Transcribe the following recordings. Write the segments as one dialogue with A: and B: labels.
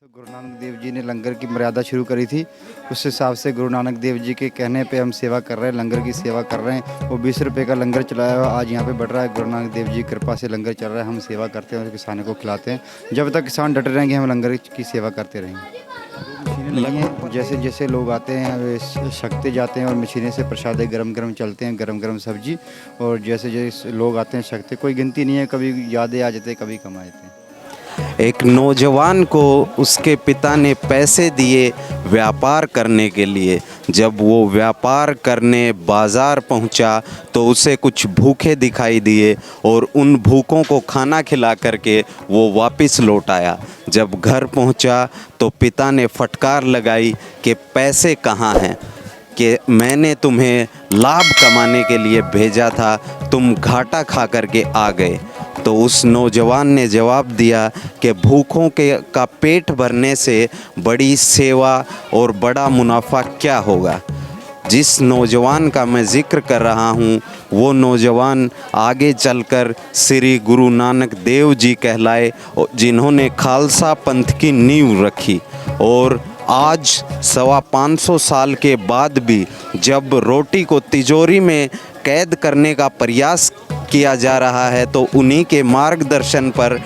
A: तो गुरु नानक देव जी ने लंगर की मर्यादा शुरू करी थी। उस हिसाब से गुरु नानक देव जी के कहने पे हम सेवा कर रहे हैं, लंगर की सेवा कर रहे हैं। वो 20 रुपये का लंगर चलाया हुआ आज यहाँ पे बढ़ रहा है। गुरु नानक देव जी की कृपा से लंगर चल रहा है, हम सेवा करते हैं और किसानों को खिलाते हैं। जब तक किसान डटे रहेंगे हम लंगर की सेवा करते रहेंगे। मशीनें लगी हैं, जैसे जैसे लोग आते हैं वे छकते जाते हैं और मशीनें से प्रसाद गरम गरम चलते हैं, गरम गरम सब्जी। और जैसे जैसे लोग आते हैं छकते, कोई गिनती नहीं है, कभी यादें आ जाते हैं, कभी कम आ जाते हैं।
B: एक नौजवान को उसके पिता ने पैसे दिए व्यापार करने के लिए। जब वो व्यापार करने बाज़ार पहुंचा तो उसे कुछ भूखे दिखाई दिए और उन भूखों को खाना खिला करके वो वापस लौट आया। जब घर पहुंचा तो पिता ने फटकार लगाई कि पैसे कहाँ हैं, कि मैंने तुम्हें लाभ कमाने के लिए भेजा था, तुम घाटा खा करके आ गए। तो उस नौजवान ने जवाब दिया कि भूखों का पेट भरने से बड़ी सेवा और बड़ा मुनाफा क्या होगा। जिस नौजवान का मैं जिक्र कर रहा हूँ वो नौजवान आगे चलकर श्री गुरु नानक देव जी कहलाए, जिन्होंने खालसा पंथ की नींव रखी। और आज 525 साल के बाद भी जब रोटी को तिजोरी में कैद करने का प्रयास किया जा रहा है तो उन्हीं के मार्गदर्शन पर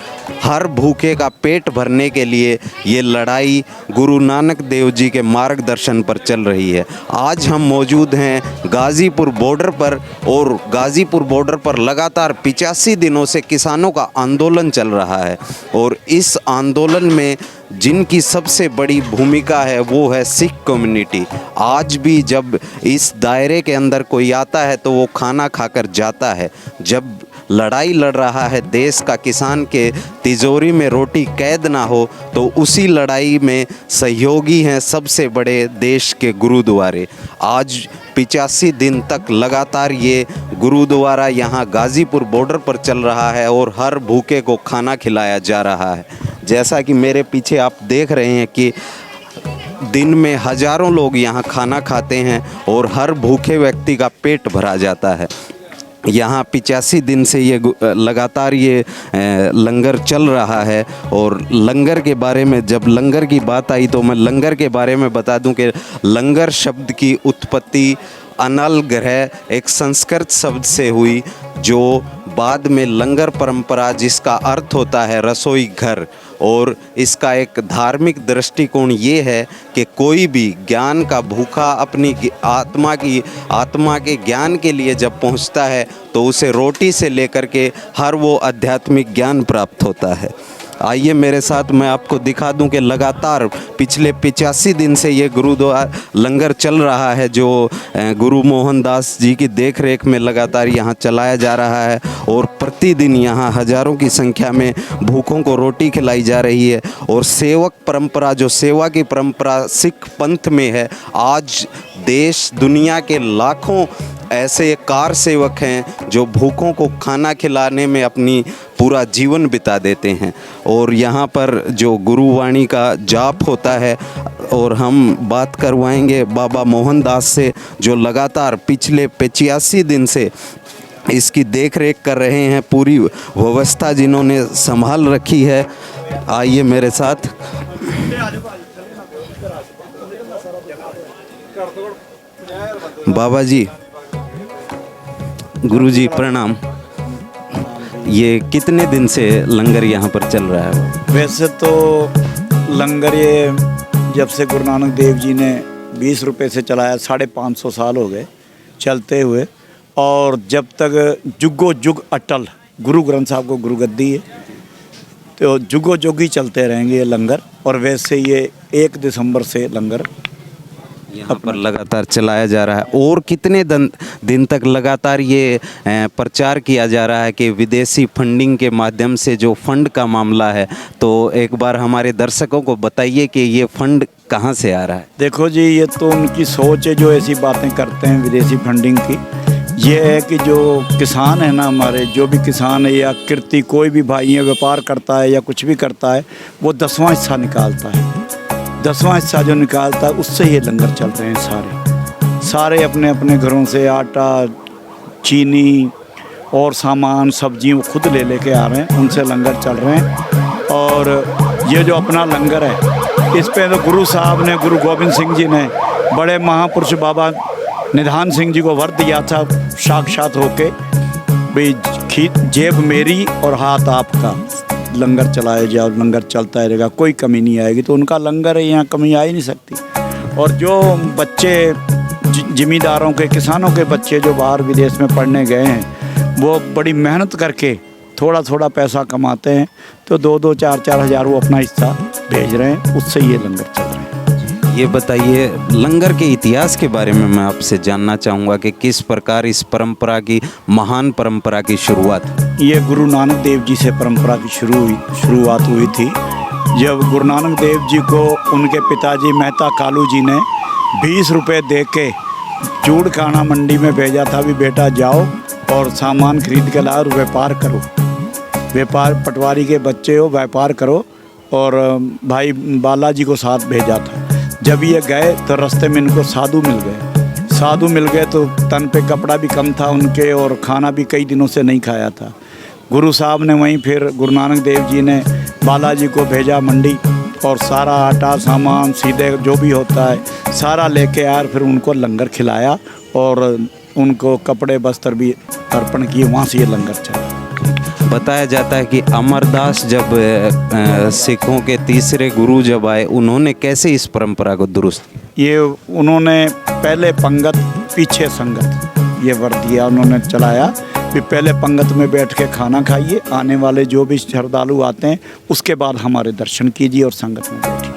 B: हर भूखे का पेट भरने के लिए ये लड़ाई गुरु नानक देव जी के मार्गदर्शन पर चल रही है। आज हम मौजूद हैं गाज़ीपुर बॉर्डर पर, और गाज़ीपुर बॉर्डर पर लगातार 85 दिनों से किसानों का आंदोलन चल रहा है। और इस आंदोलन में जिनकी सबसे बड़ी भूमिका है वो है सिख कम्युनिटी। आज भी जब इस दायरे के अंदर कोई आता है तो वो खाना खाकर जाता है। जब लड़ाई लड़ रहा है देश का किसान के तिजोरी में रोटी कैद ना हो, तो उसी लड़ाई में सहयोगी हैं सबसे बड़े देश के गुरुद्वारे। आज 85 दिन तक लगातार ये गुरुद्वारा यहाँ गाज़ीपुर बॉर्डर पर चल रहा है और हर भूखे को खाना खिलाया जा रहा है। जैसा कि मेरे पीछे आप देख रहे हैं कि दिन में हज़ारों लोग यहाँ खाना खाते हैं और हर भूखे व्यक्ति का पेट भरा जाता है। यहाँ 85 दिन से ये लगातार ये लंगर चल रहा है। और लंगर के बारे में जब लंगर की बात आई तो मैं लंगर के बारे में बता दूं कि लंगर शब्द की उत्पत्ति अनल ग्रह एक संस्कृत शब्द से हुई, जो बाद में लंगर परंपरा जिसका अर्थ होता है रसोई घर। और इसका एक धार्मिक दृष्टिकोण ये है कि कोई भी ज्ञान का भूखा अपनी आत्मा के ज्ञान के लिए जब पहुंचता है तो उसे रोटी से लेकर के हर वो आध्यात्मिक ज्ञान प्राप्त होता है। आइए मेरे साथ मैं आपको दिखा दूं कि लगातार पिछले 85 दिन से ये गुरुद्वारा लंगर चल रहा है, जो गुरु मोहनदास जी की देखरेख में लगातार यहाँ चलाया जा रहा है। और प्रतिदिन यहाँ हज़ारों की संख्या में भूखों को रोटी खिलाई जा रही है। और सेवक परंपरा, जो सेवा की परंपरा सिख पंथ में है, आज देश दुनिया के लाखों ऐसे कार सेवक हैं जो भूखों को खाना खिलाने में अपनी पूरा जीवन बिता देते हैं। और यहाँ पर जो गुरुवाणी का जाप होता है, और हम बात करवाएंगे बाबा मोहनदास से, जो लगातार पिछले 85 दिन से इसकी देखरेख कर रहे हैं, पूरी व्यवस्था जिन्होंने संभाल रखी है। आइए मेरे साथ। बाबा जी, गुरु जी प्रणाम। ये कितने दिन से लंगर यहाँ पर चल रहा है?
C: वैसे तो लंगर ये जब से गुरु नानक देव जी ने 20 रुपये से चलाया, 550 साल हो गए चलते हुए। और जब तक जुगो जुग अटल, गुरु ग्रंथ साहब को गुरु गद्दी है, तो जुगो जुग ही चलते रहेंगे ये लंगर। और वैसे ये 1 दिसंबर से लंगर
B: यहाँ पर लगातार चलाया जा रहा है। और कितने दिन तक लगातार ये प्रचार किया जा रहा है कि विदेशी फंडिंग के माध्यम से जो फंड का मामला है, तो एक बार हमारे दर्शकों को बताइए कि ये फंड कहाँ से आ रहा है?
C: देखो जी, ये तो उनकी सोच है जो ऐसी बातें करते हैं विदेशी फंडिंग की। ये है कि जो किसान है ना, हमारे जो भी किसान है या कृति कोई भी भाई है, व्यापार करता है या कुछ भी करता है, वो 10वां हिस्सा निकालता है। 10वां हिस्सा जो निकालता है उससे ये लंगर चल रहे हैं। सारे अपने अपने घरों से आटा, चीनी और सामान, सब्जियाँ खुद ले लेके आ रहे हैं, उनसे लंगर चल रहे हैं। और ये जो अपना लंगर है इस पे तो गुरु साहब ने, गुरु गोबिंद सिंह जी ने, बड़े महापुरुष बाबा निधान सिंह जी को वर दिया था साक्षात होके, भाई जेब मेरी और हाथ आपका, लंगर चलाया जाओ, लंगर चलता रहेगा, कोई कमी नहीं आएगी। तो उनका लंगर है, यहाँ कमी आ ही नहीं सकती। और जो बच्चे ज़मींदारों के, किसानों के बच्चे जो बाहर विदेश में पढ़ने गए हैं, वो बड़ी मेहनत करके थोड़ा थोड़ा पैसा कमाते हैं, तो 2-2, 4-4 हज़ार वो अपना हिस्सा भेज रहे हैं, उससे ये लंगर चल रहा है।
B: ये बताइए, लंगर के इतिहास के बारे में मैं आपसे जानना चाहूँगा कि किस प्रकार इस परंपरा की, महान परंपरा की शुरुआत।
C: ये गुरु नानक देव जी से परंपरा की शुरुआत हुई थी। जब गुरु नानक देव जी को उनके पिताजी मेहता कालू जी ने 20 रुपये दे के जूड़ खाना मंडी में भेजा था, भी बेटा जाओ और सामान खरीद के लाओ और व्यापार करो, व्यापार, पटवारी के बच्चे हो, व्यापार करो। और भाई बालाजी को साथ भेजा था। जब ये गए तो रास्ते में इनको साधु मिल गए। साधु मिल गए तो तन पे कपड़ा भी कम था उनके, और खाना भी कई दिनों से नहीं खाया था। गुरु साहब ने वहीं फिर गुरु नानक देव जी ने बालाजी को भेजा मंडी, और सारा आटा सामान सीधे जो भी होता है सारा लेके आया, फिर उनको लंगर खिलाया और उनको कपड़े वस्त्र भी अर्पण किए। वहाँ से ये लंगर चला।
B: बताया जाता है कि अमरदास जब सिखों के तीसरे गुरु जब आए, उन्होंने कैसे इस परंपरा को दुरुस्त किया? ये
C: उन्होंने पहले पंगत पीछे संगत, ये वर दिया उन्होंने, चलाया कि पहले पंगत में बैठ के खाना खाइए, आने वाले जो भी श्रद्धालु आते हैं उसके बाद हमारे दर्शन कीजिए और संगत में बैठिए।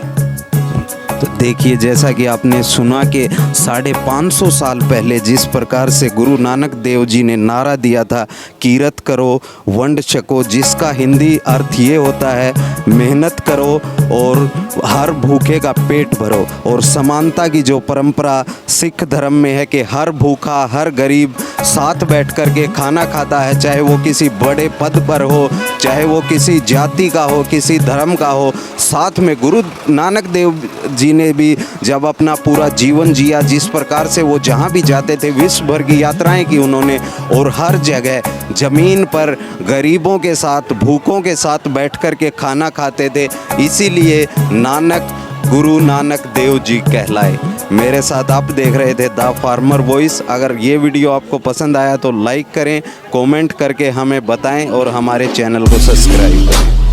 B: तो देखिए, जैसा कि आपने सुना कि 550 साल पहले जिस प्रकार से गुरु नानक देव जी ने नारा दिया था, कीरत करो वंड छको, जिसका हिंदी अर्थ ये होता है मेहनत करो और हर भूखे का पेट भरो। और समानता की जो परंपरा सिख धर्म में है कि हर भूखा, हर गरीब साथ बैठ कर के खाना खाता है, चाहे वो किसी बड़े पद पर हो, चाहे वो किसी जाति का हो, किसी धर्म का हो। साथ में गुरु नानक देव जी ने भी जब अपना पूरा जीवन जिया, जिस प्रकार से वो जहाँ भी जाते थे विश्व भर की यात्राएं की उन्होंने, और हर जगह ज़मीन पर गरीबों के साथ, भूखों के साथ बैठ कर के खाना खाते थे। इसीलिए नानक गुरु नानक देव जी कहलाए। मेरे साथ आप देख रहे थे द फार्मर वॉइस। अगर ये वीडियो आपको पसंद आया तो लाइक करें, कमेंट करके हमें बताएं और हमारे चैनल को सब्सक्राइब करें।